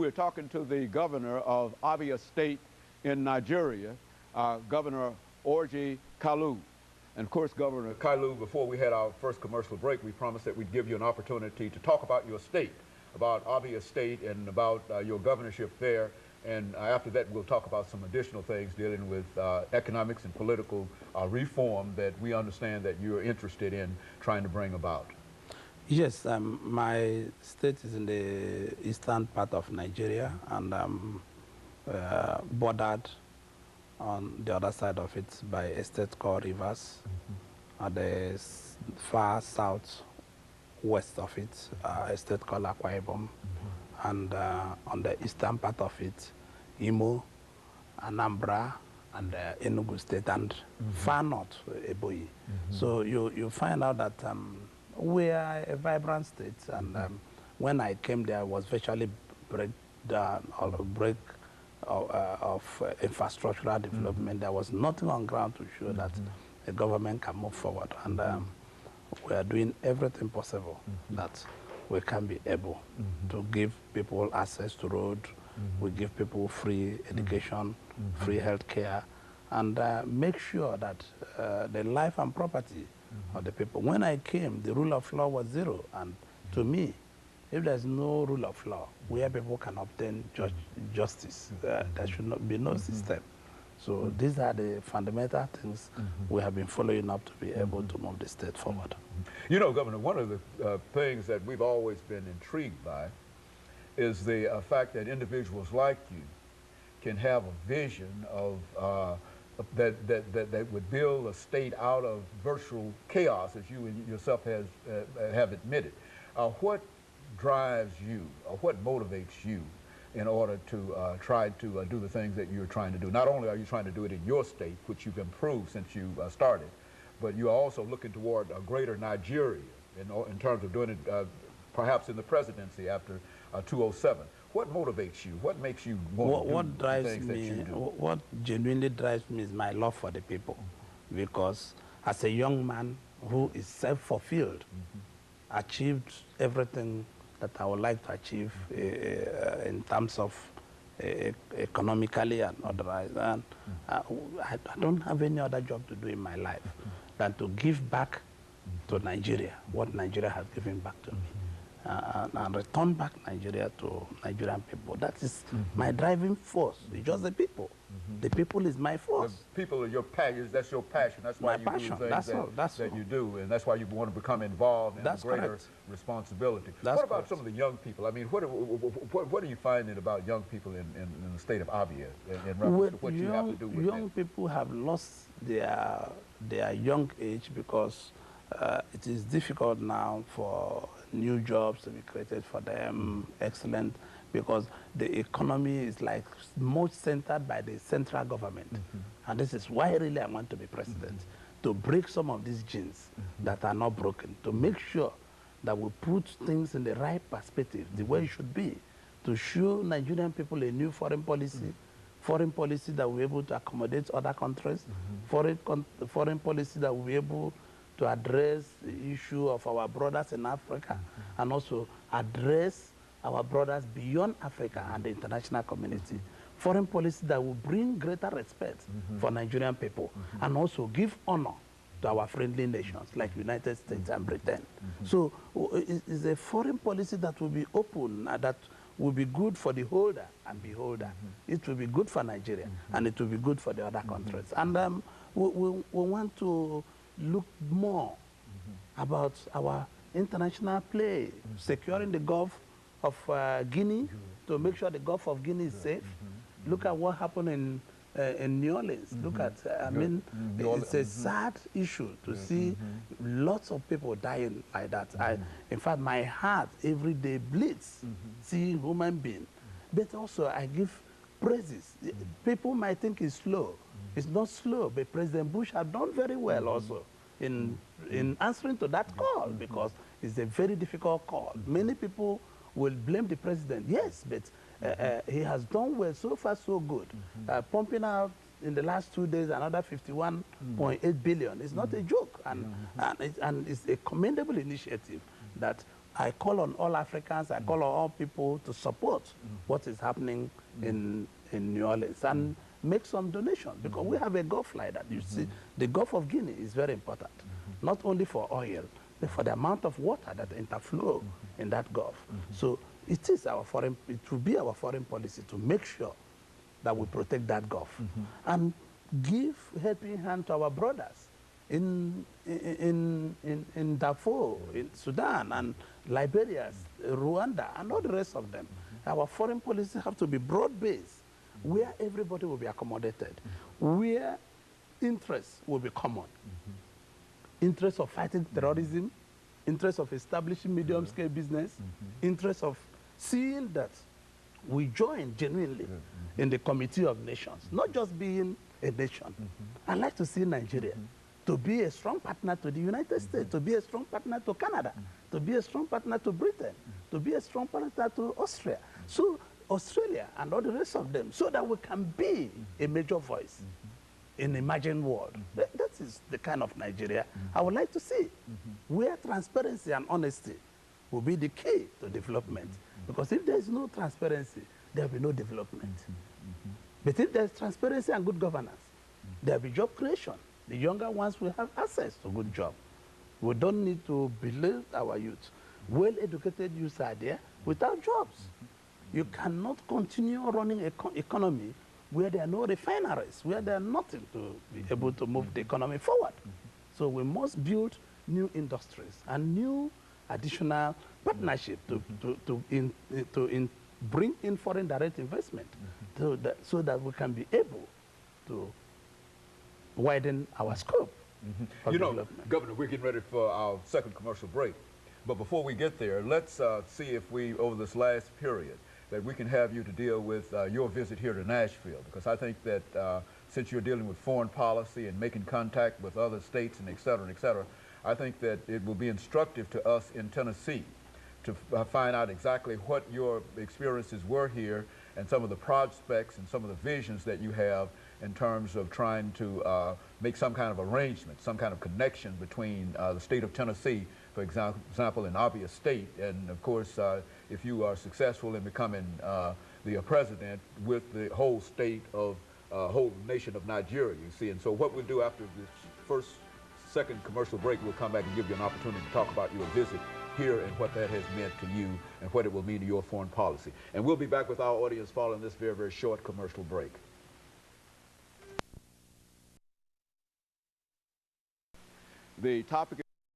we're talking to the governor of Abia State in Nigeria, Governor Kalu. And of course, Governor Kalu, before we had our first commercial break, we promised that we'd give you an opportunity to talk about your state, about Abia State and about your governorship there. And after that, we'll talk about some additional things dealing with economics and political reform that we understand that you're interested in trying to bring about. Yes, my state is in the eastern part of Nigeria, and bordered on the other side of it by a state called Rivers. At the far south west of it, a state called Akwa Ibom. And on the eastern part of it, Imo, Anambra, and Enugu State, and far north, Ebonyi. So you find out that we are a vibrant state, and when I came there, I was virtually breakdown or break of infrastructural development. There was nothing on ground to show that the government can move forward, and we are doing everything possible that we can be able to give people access to road. We give people free education, free health care, and make sure that the life and property of the people. When I came, the rule of law was zero, and to me, if there's no rule of law where people can obtain justice, there should not be no system. So these are the fundamental things we have been following up to be able to move the state forward. You know, Governor, one of the things that we've always been intrigued by is the fact that individuals like you can have a vision of that would build a state out of virtual chaos, as you yourself have admitted. What drives you, or what motivates you in order to try to do the things that you're trying to do? Not only are you trying to do it in your state, which you've improved since you started, but you're also looking toward a greater Nigeria in terms of doing it perhaps in the presidency after 2007. What motivates you? What makes you want to do the things that you do? What genuinely drives me is my love for the people. Because as a young man who is self-fulfilled, achieved everything that I would like to achieve in terms of economically and otherwise. And I don't have any other job to do in my life than to give back to Nigeria what Nigeria has given back to me. And return back Nigeria to Nigerian people. That is my driving force. It's just the people. The people is my force. The people are your passion. That's your passion. That's why you do things that you do, and that's why you want to become involved in greater responsibility. What about some of the young people? I mean, what are you finding about young people in the state of Abia in reference to what you have to do with young people have lost their young age because it is difficult now for new jobs to be created for them, excellent, because the economy is like most centered by the central government. And this is why really I want to be president, to break some of these genes that are not broken, to make sure that we put things in the right perspective, the way it should be, to show Nigerian people a new foreign policy, foreign policy that will be able to accommodate other countries, foreign policy that will be able to address the issue of our brothers in Africa and also address our brothers beyond Africa and the international community. Foreign policy that will bring greater respect for Nigerian people and also give honor to our friendly nations like United States and Britain. So it's a foreign policy that will be open, that will be good for the holder and beholder. It will be good for Nigeria and it will be good for the other countries. And we want to look more about our international play, securing the Gulf of Guinea, to make sure the Gulf of Guinea is safe. Look at what happened in New Orleans. Look at, I mean, it's a sad issue to see lots of people dying like that. In fact, my heart every day bleeds seeing human beings. But also, I give praises. People might think it's slow. It's not slow, but President Bush has done very well also in answering to that call, because it's a very difficult call. Many people will blame the president. Yes, but he has done well. So far, so good. Pumping out in the last 2 days another 51.8 billion. It's not a joke, and it's a commendable initiative. that I call on all Africans, I call on all people to support what is happening in New Orleans and make some donations, because we have a Gulf like that. You see, the Gulf of Guinea is very important, not only for oil, but for the amount of water that interflow in that Gulf. So it will be our foreign policy to make sure that we protect that Gulf and give helping hand to our brothers in Darfur, in Sudan, and Liberia, Rwanda, and all the rest of them. Our foreign policy have to be broad-based, where everybody will be accommodated, where interests will be common. Interests of fighting terrorism, interests of establishing medium-scale business, interests of seeing that we join genuinely in the Committee of Nations, not just being a nation. I'd like to see Nigeria to be a strong partner to the United States, to be a strong partner to Canada, to be a strong partner to Britain, to be a strong partner to Austria. So Australia and all the rest of them, so that we can be a major voice in the emerging world. That is the kind of Nigeria I would like to see, where transparency and honesty will be the key to development. Because if there is no transparency, there will be no development. But if there is transparency and good governance, there will be job creation. The younger ones will have access to good job. We don't need to belittle our youth. Well-educated youths are there without jobs. You cannot continue running an economy where there are no refineries, where there are nothing to be able to move the economy forward. So we must build new industries and new additional partnership to bring in foreign direct investment so that we can be able to widen our scope of development. Governor, we're getting ready for our second commercial break. But before we get there, let's see if we, over this last period, that we can have you to deal with your visit here to Nashville, because I think that since you're dealing with foreign policy and making contact with other states and et cetera, I think that it will be instructive to us in Tennessee to find out exactly what your experiences were here and some of the prospects and some of the visions that you have in terms of trying to make some kind of arrangement, some kind of connection between the state of Tennessee, for example, in Abia State, and of course, if you are successful in becoming the president, with the whole state of, whole nation of Nigeria, you see. And so what we'll do after this second commercial break, we'll come back and give you an opportunity to talk about your visit here and what that has meant to you and what it will mean to your foreign policy. And we'll be back with our audience following this very, very short commercial break. The topic